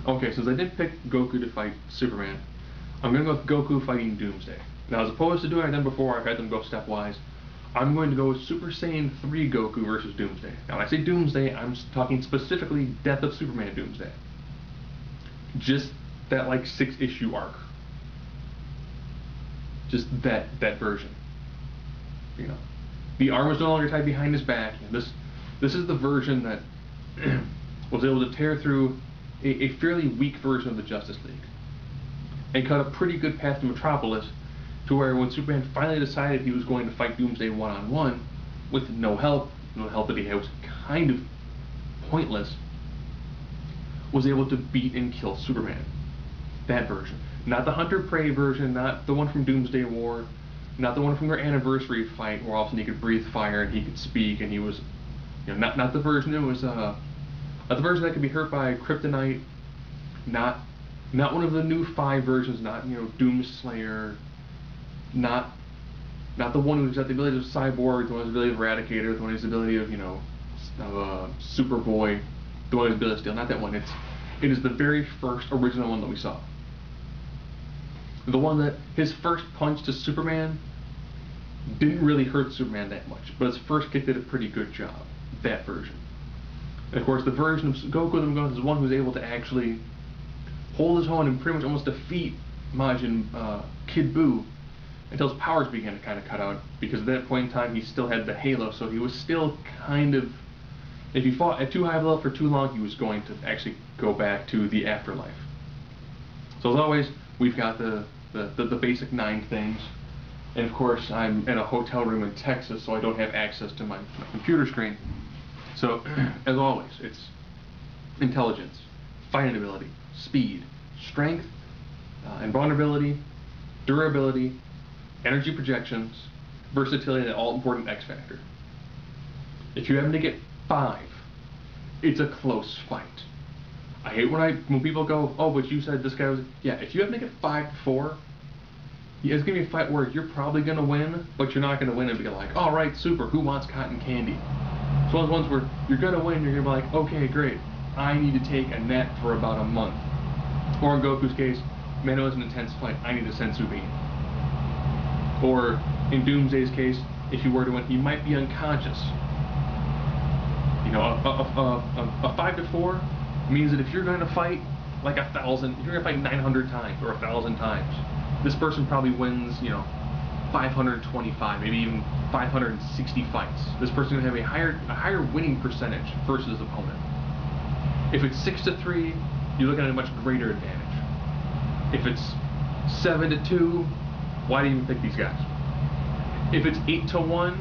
Okay, since I did pick Goku to fight Superman, I'm going to go with Goku fighting Doomsday. Now, as opposed to doing what I've done before, I've had them go stepwise, I'm going to go with Super Saiyan 3 Goku versus Doomsday. Now, when I say Doomsday, I'm talking specifically Death of Superman Doomsday. Just that, like, 6-issue arc. Just that version. You know, the arm was no longer tied behind his back. This is the version that was able to tear through a fairly weak version of the Justice League and cut a pretty good path to Metropolis, to where when Superman finally decided he was going to fight Doomsday one-on-one with no help that he had was kind of pointless, was able to beat and kill Superman. That version. Not the Hunter-Prey version, not the one from Doomsday War, not the one from their anniversary fight where all of a sudden he could breathe fire and he could speak and he was, you know, not the version that was, not the version that could be hurt by kryptonite, not one of the new 5 versions, not, you know, Doomslayer, not the one who's got the ability of Cyborg, the one who's the ability of Eradicator, the one who's the ability of, you know, Superboy, the one who's the ability of Steel. Not that one. It is the very first original one that we saw. The one that his first punch to Superman didn't really hurt Superman that much, but his first kick did a pretty good job. That version. And of course, the version of Goku that I'm going with is one who's able to actually hold his own and pretty much almost defeat Majin Kid Buu until his powers began to kind of cut out, because at that point in time he still had the halo, so he was still kind of, if he fought at too high a level for too long, he was going to actually go back to the afterlife. So as always, we've got the basic 9 things, and of course I'm in a hotel room in Texas, so I don't have access to my computer screen. So as always, it's intelligence, fighting ability, speed, strength, invulnerability, durability, energy projections, versatility, and that all-important X factor. If you happen to get 5, it's a close fight. I hate when people go, oh, but you said this guy was... Yeah, if you happen to get 5 to 4, it's going to be a fight where you're probably going to win, but you're not going to win and be like, all right, super, who wants cotton candy? It's one of those ones where you're going to win, you're going to be like, okay, great, I need to take a nap for about a month. Or in Goku's case, man, it was an intense fight, I need a sensu bean. Or in Doomsday's case, if you were to win, he might be unconscious. You know, a 5 to 4 means that if you're going to fight like 1,000, if you're going to fight 900 times or 1,000 times, this person probably wins, you know, 525, maybe even 560 fights. This person's going to have a higher winning percentage versus his opponent. If it's 6 to 3, you're looking at a much greater advantage. If it's 7 to 2, why do you even pick these guys? If it's 8 to 1,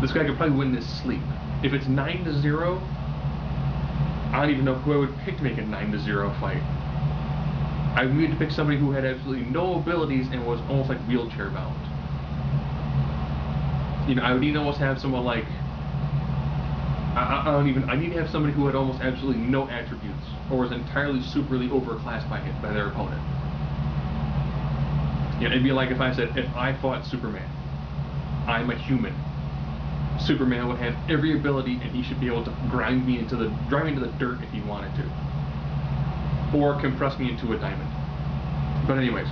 this guy could probably win this sleep. If it's 9 to 0, I don't even know who I would pick to make a 9 to 0 fight. I would need to pick somebody who had absolutely no abilities and was almost like wheelchair bound. You know, I would need to almost have someone like, I need to have somebody who had almost absolutely no attributes, or was entirely superly overclassed by their opponent. You know, it'd be like if I said, if I fought Superman, I'm a human. Superman would have every ability and he should be able to drive me into the dirt if he wanted to. Or compress me into a diamond. But anyways,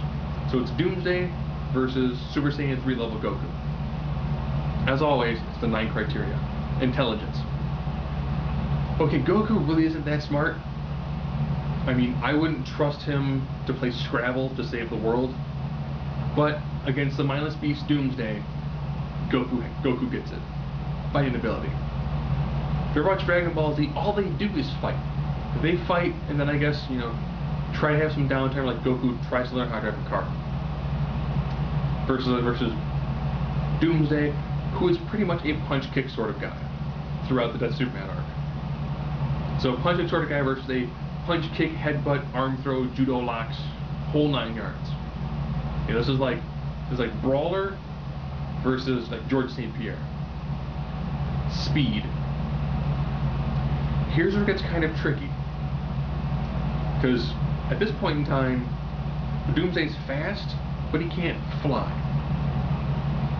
so it's Doomsday versus Super Saiyan 3 level Goku. As always, it's the 9 criteria. Intelligence. Okay, Goku really isn't that smart. I mean, I wouldn't trust him to play Scrabble to save the world. But against the mindless beast Doomsday, Goku gets it. Fighting ability. If you ever watch Dragon Ball Z, all they do is fight. They fight, and then I guess, you know, try to have some downtime like Goku tries to learn how to drive a car. Versus Doomsday, who is pretty much a punch-kick sort of guy throughout the Death Superman arc. So punch-kick sort of guy versus a punch-kick, headbutt, arm throw, judo locks, whole 9 yards. You know, this is like Brawler versus like George St. Pierre. Speed. Here's where it gets kind of tricky, because at this point in time, Doomsday's fast, but he can't fly.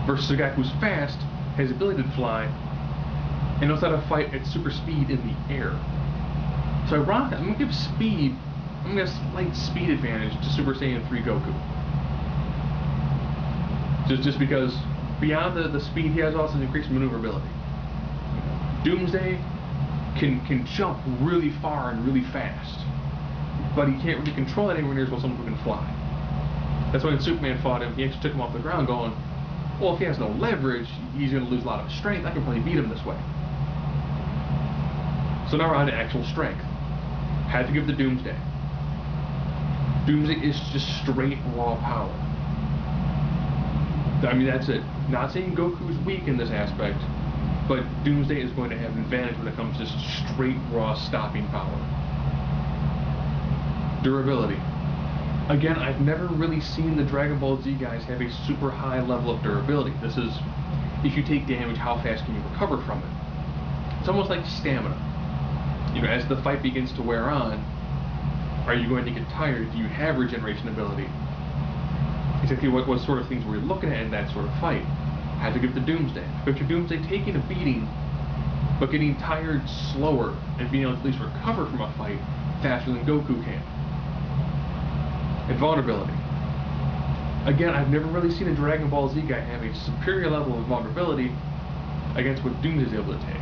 Versus a guy who's fast, has the ability to fly, and knows how to fight at super speed in the air. So ironically, I'm gonna give speed. I'm gonna give a slight speed advantage to Super Saiyan 3 Goku. Just because beyond the speed, he has also increased maneuverability. Doomsday can jump really far and really fast, but he can't really control that anywhere near as well as someone who can fly. That's why when Superman fought him, he actually took him off the ground going, well, if he has no leverage, he's going to lose a lot of his strength. I can probably beat him this way. So now we're on to actual strength. Had to give the Doomsday. Doomsday is just straight raw power. I mean, that's it. Not saying Goku's weak in this aspect, but Doomsday is going to have an advantage when it comes to straight raw stopping power. Durability. Again, I've never really seen the Dragon Ball Z guys have a super high level of durability. This is, if you take damage, how fast can you recover from it? It's almost like stamina. You know, as the fight begins to wear on, are you going to get tired? Do you have regeneration ability? Exactly what sort of things were we looking at in that sort of fight? Had to give the Doomsday. But your Doomsday taking a beating, but getting tired slower and being able to at least recover from a fight faster than Goku can. And vulnerability. Again, I've never really seen a Dragon Ball Z guy have a superior level of vulnerability against what Doomsday is able to take.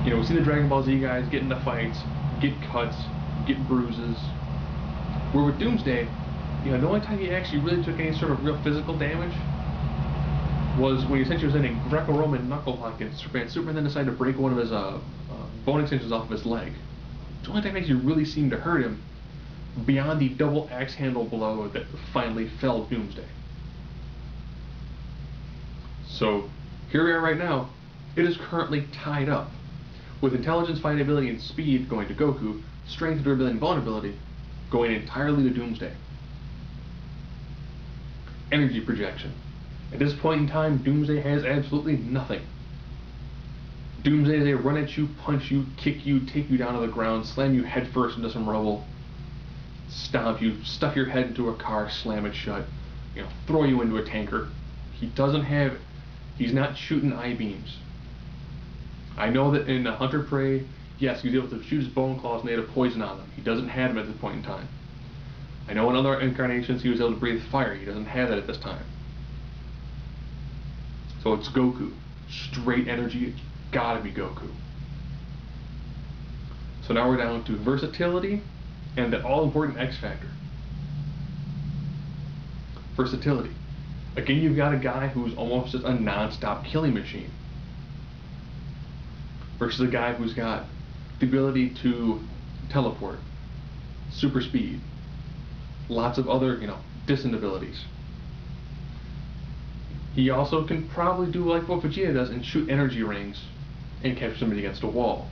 You know, we've seen the Dragon Ball Z guys get into fights, get cuts, get bruises. Where with Doomsday, you know, the only time he actually really took any sort of real physical damage was when he essentially was in a Greco-Roman knuckle lock against Superman. Superman then decided to break one of his bone extensions off of his leg. It's the only time he actually really seemed to hurt him beyond the double axe handle blow that finally felled Doomsday. So, here we are right now. It is currently tied up, with intelligence, fight ability, and speed going to Goku, strength, durability, and vulnerability going entirely to Doomsday. Energy projection. At this point in time, Doomsday has absolutely nothing. Doomsday, they run at you, punch you, kick you, take you down to the ground, slam you headfirst into some rubble, stomp you, stuff your head into a car, slam it shut, you know, throw you into a tanker. He's not shooting I-beams. I know that in Hunter Prey, yes, he was able to shoot his bone claws and they had a poison on them. He doesn't have them at this point in time. I know in other incarnations he was able to breathe fire. He doesn't have that at this time. So it's Goku. Straight energy, it's gotta be Goku. So now we're down to versatility and the all-important X factor. Versatility. Again, you've got a guy who's almost just a non-stop killing machine. Versus a guy who's got the ability to teleport, super speed, lots of other, you know, distant abilities. He also can probably do like what Vegeta does and shoot energy rings and capture somebody against a wall.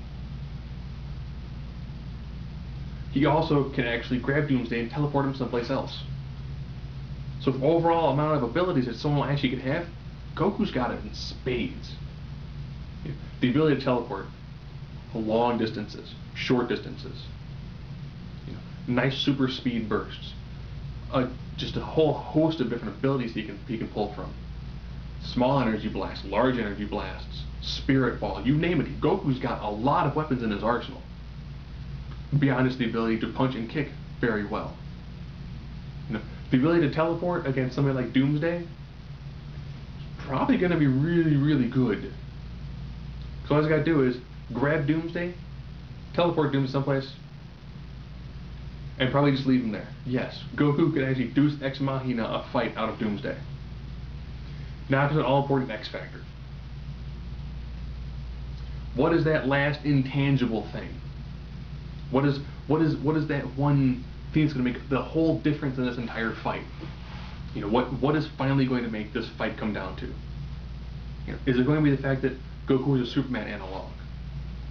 He also can actually grab Doomsday and teleport him someplace else. So the overall amount of abilities that someone actually could have, Goku's got it in spades. The ability to teleport long distances, short distances, you know, nice super speed bursts, just a whole host of different abilities he can pull from. Small energy blasts, large energy blasts, spirit ball, you name it. Goku's got a lot of weapons in his arsenal. Beyond just the ability to punch and kick very well. You know, the ability to teleport against somebody like Doomsday is probably going to be really, really good. So all he's got to do is grab Doomsday, teleport Doomsday someplace, and probably just leave him there. Yes, Goku could actually Deus Ex Machina a fight out of Doomsday. Now to an all-important X factor. What is that last intangible thing? What is that one thing that's going to make the whole difference in this entire fight? You know, what is finally going to make this fight come down to? You know, is it going to be the fact that Goku is a Superman analog?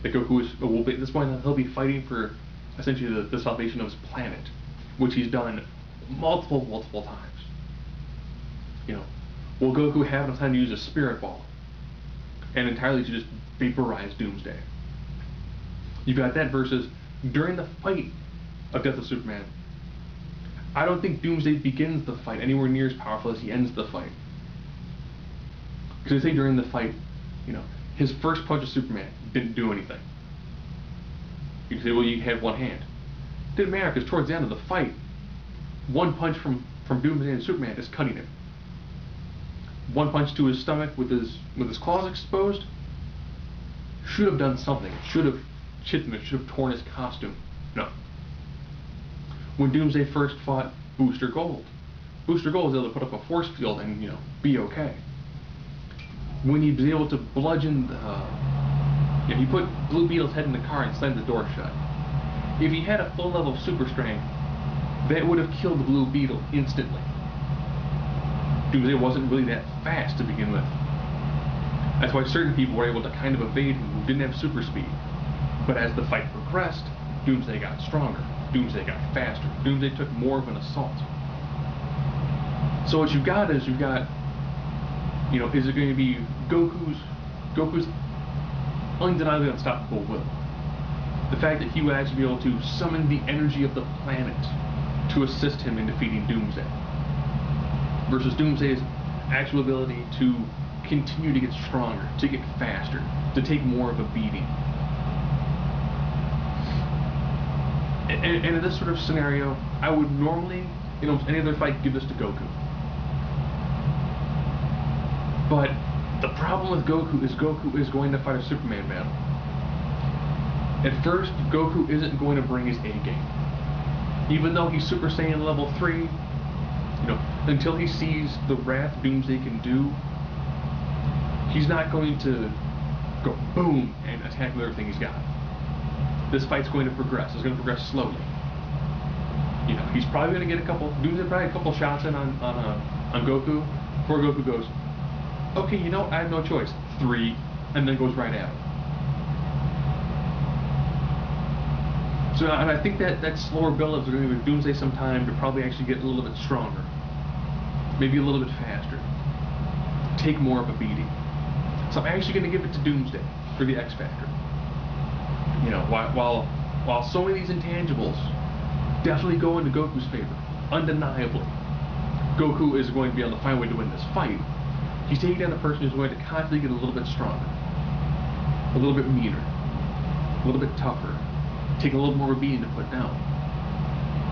That Goku will be, at this point he'll be fighting for essentially the salvation of his planet, which he's done multiple times. You know, will Goku have enough time to use a spirit ball and entirely to just vaporize Doomsday? You've got that versus during the fight of Death of Superman, I don't think Doomsday begins the fight anywhere near as powerful as he ends the fight. Because they say during the fight, you know, his first punch of Superman didn't do anything. You say, well, you have one hand. Didn't matter, because towards the end of the fight, one punch from Doomsday and Superman is cutting him. One punch to his stomach with his claws exposed should have done something. It should have chipped him. It should have torn his costume. No. When Doomsday first fought Booster Gold was able to put up a force field and, you know, be okay. When he was able to bludgeon, he put Blue Beetle's head in the car and slammed the door shut. If he had a full level of super strength, that would have killed the Blue Beetle instantly. Doomsday wasn't really that fast to begin with. That's why certain people were able to kind of evade him who didn't have super speed. But as the fight progressed, Doomsday got stronger. Doomsday got faster. Doomsday took more of an assault. So what you've got is, you know, is it going to be Goku's undeniably unstoppable will? The fact that he would actually be able to summon the energy of the planet to assist him in defeating Doomsday, versus Doomsday's actual ability to continue to get stronger, to get faster, to take more of a beating. And in this sort of scenario, I would normally, in almost any other fight, give this to Goku. But the problem with Goku is going to fight a Superman battle. At first, Goku isn't going to bring his A game. Even though he's Super Saiyan level 3, you know, until he sees the wrath Doomsday can do, he's not going to go boom and attack with everything he's got. This fight's going to progress. It's going to progress slowly. You know, he's probably going to get Doomsday probably a couple shots in on Goku before Goku goes, okay, you know, I have no choice. 3, and then goes right out. So, and I think that slower build-ups are going to give Doomsday some time to probably actually get a little bit stronger, maybe a little bit faster, take more of a beating. So I'm actually going to give it to Doomsday for the X Factor. You know, while so many of these intangibles definitely go into Goku's favor, undeniably, Goku is going to be able to find a way to win this fight. He's taking down a person who's going to constantly get a little bit stronger, a little bit meaner, a little bit tougher, take a little more of a beating to put down.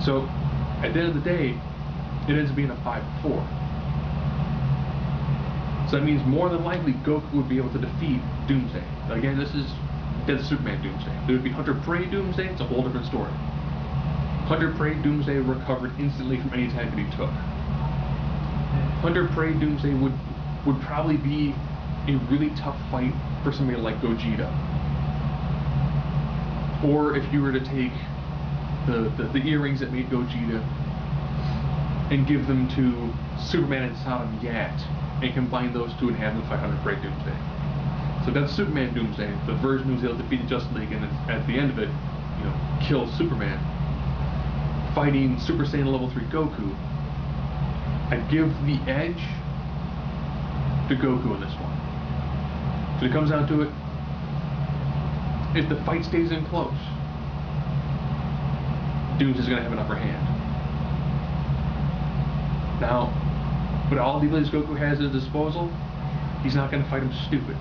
So, at the end of the day, it ends up being a 5-4. So that means more than likely Goku would be able to defeat Doomsday. Again, this is Dead Superman Doomsday. There would be Hunter Prey Doomsday, it's a whole different story. Hunter Prey Doomsday recovered instantly from any attack that he took. Hunter Prey Doomsday would probably be a really tough fight for somebody like Gogeta. Or if you were to take the earrings that made Gogeta and give them to Superman and Sodom Yat and combine those two and have them fight Hunter Prey Doomsday. So that's Superman Doomsday, the version who's able to defeat the Justice League and at the end of it, you know, kill Superman. Fighting Super Saiyan level 3 Goku, I'd give the edge to Goku in this one. So it comes down to it, if the fight stays in close, Doomsday's going to have an upper hand. Now, with all the abilities Goku has at his disposal, he's not going to fight him stupid.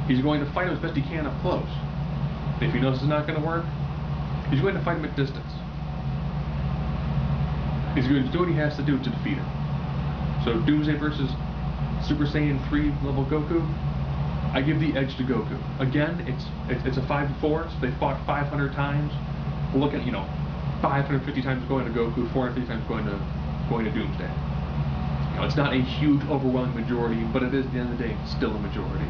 He's going to fight him as best he can up close. If he knows it's not going to work, he's going to fight him at distance. He's going to do what he has to do to defeat him. So Doomsday versus Super Saiyan 3 level Goku, I give the edge to Goku. Again, it's a 5-4, so they fought 500 times. We're looking at, you know, 550 times going to Goku, 450 times going to Doomsday. You know, it's not a huge, overwhelming majority, but it is, at the end of the day, still a majority.